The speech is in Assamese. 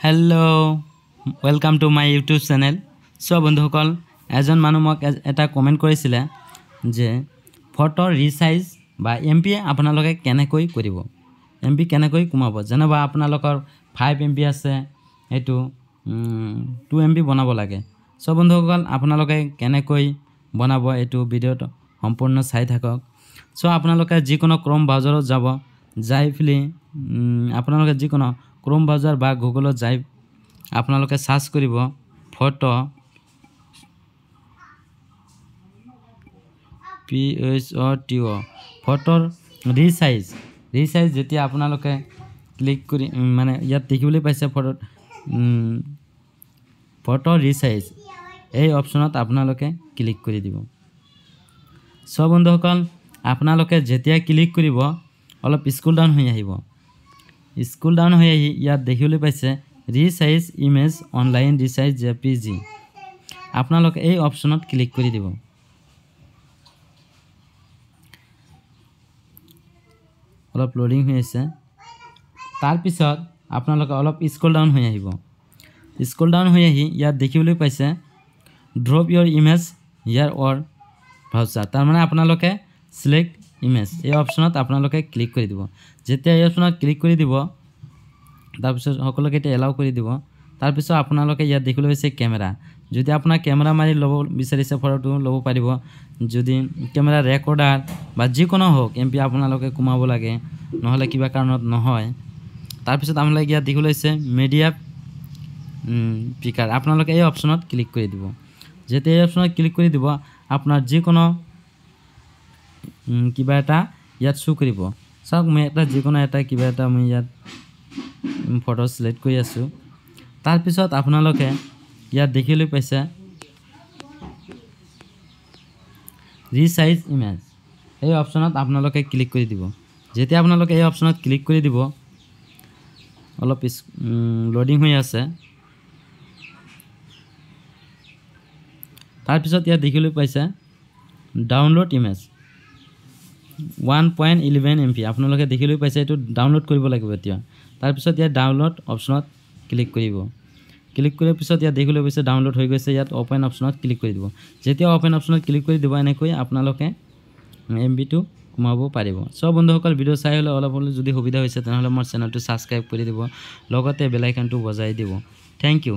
Hello welcome to my YouTube channel. So बंधुসকল एजन मानु मक एटा कमेन्ट কৰিছিলে যে ফটো ৰিসাইজ বা এমপি আপোনালোকে কেনেকৈ কৰিব, এমপি কেনেকৈ কমাব। যেনেবা আপোনালোকৰ 5 এমপি আছে এটো 2 এমপি বনাব লাগে। সো বন্ধুসকল আপোনালোকে কেনেকৈ বনাব এটো ভিডিওটো সম্পূৰ্ণ চাই থাকক। সো আপোনালোকে যিকোনো ক্ৰোম ব্ৰাউজাৰত যাব, যাই ফিলি আপোনালোকে যিকোনো ক্ৰোম ব্ৰাউজাৰ বা গুগলত যাই আপোনালোকে সাৰ্চ কৰিব ফটো PHOTO ফটোৰ ৰিসাইজ যেতিয়া আপোনালোকে ক্লিক কৰি মানে ইয়াত দেখিবলৈ পাইছে ফটো ৰিসাইজ এই অপচনত আপোনালোকে ক্লিক কৰি দিব। সো বন্ধুসকল আপোনালোকে যেতিয়া ক্লিক কৰিব অলপ স্ক্ৰল ডাউন হৈ আহিব। স্ক্ৰল ডাউন হৈ আহি ইয়াত দেখিবলৈ পাইছে ৰিসাইজ ইমেজ অনলাইন ৰিসাইজ JPG। আপোনালোকে এই অপচনত ক্লিক কৰি দিব। অলপ লোডিং হৈ আছে, তাৰ পিছত আপোনালোকে অলপ স্ক্ৰল ডাউন হৈ আহিব। স্ক্ৰল ডাউন হৈ আহি ইয়াত দেখিবলৈ পাইছে drop your image here or browser. তাৰ মানে আপোনালোকে সিলেক্ট ইমেজ এই অপচনত আপোনালোকে ক্লিক কৰি দিব। যেতিয়া এই অপচনত ক্লিক কৰি দিব তাৰ পিছত সকলোকে এটা এলাউ কৰি দিব। তাৰ পিছত আপোনালোকে ইয়াত দেখিবলৈ পাইছে কেমেৰা। যদি আপোনাৰ কেমেৰা মাৰি ল'ব বিচাৰিছে ফটোটো ল'ব পাৰিব। যদি কেমেৰা ৰেকৰ্ডাৰ বা যিকোনো হোক এমপি আপোনালোকে কমাব লাগে, নহলে কিবা কাৰণত নহয়। তাৰ পিছত আপোনালোকে ইয়াত দেখিবলৈ পাইছে মিডিয়া পিকাৰ। আপোনালোকে এই অপচনত ক্লিক কৰি দিব। যেতিয়া এই অপচনত ক্লিক কৰি দিব আপোনাৰ যিকোনো কিবা এটা ইয়াত শো কৰিব। চাওক মই এটা যিকোনো এটা কিবা এটা মই ইয়াত ফটো সিলেক্ট কৰি আছো। তাৰ পিছত আপোনালোকে ইয়াত দেখিবলৈ পাইছে ৰিসাইজ ইমেজ এই অপচনত আপোনালোকে ক্লিক কৰি দিব। যেতিয়া আপোনালোকে এই অপচনত ক্লিক কৰি দিব অলপ লোডিং হৈ আছে। তাৰ পিছত ইয়াত দেখিবলৈ পাইছে ডাউনলোড ইমেজ 1.11 MB। আপোনালোকে দেখিলৈ পাইছে এটো ডাউনলোড কৰিব লাগিব এতিয়া। তাৰ পিছত ইয়াত ডাউনলোড অপচনত ক্লিক কৰিব। ক্লিক কৰাৰ পিছত ইয়াত দেখিলৈ পাইছে ডাউনলোড হৈ গৈছে। ইয়াত ওপেন অপচনত ক্লিক কৰি দিব। যেতিয়া ওপেন অপচনত ক্লিক কৰি দিব এনেকৈ আপোনালোকে এমবিটো কমাব পাৰিব। সব বন্ধুসকল ভিডিও চাই হলে অলপ যদি সুবিধা হৈছে তেনেহলে মোৰ চেনেলটো সাবস্ক্ৰাইব কৰি দিব, লগতে বেল আইকনটো বজাই দিব। Thank U.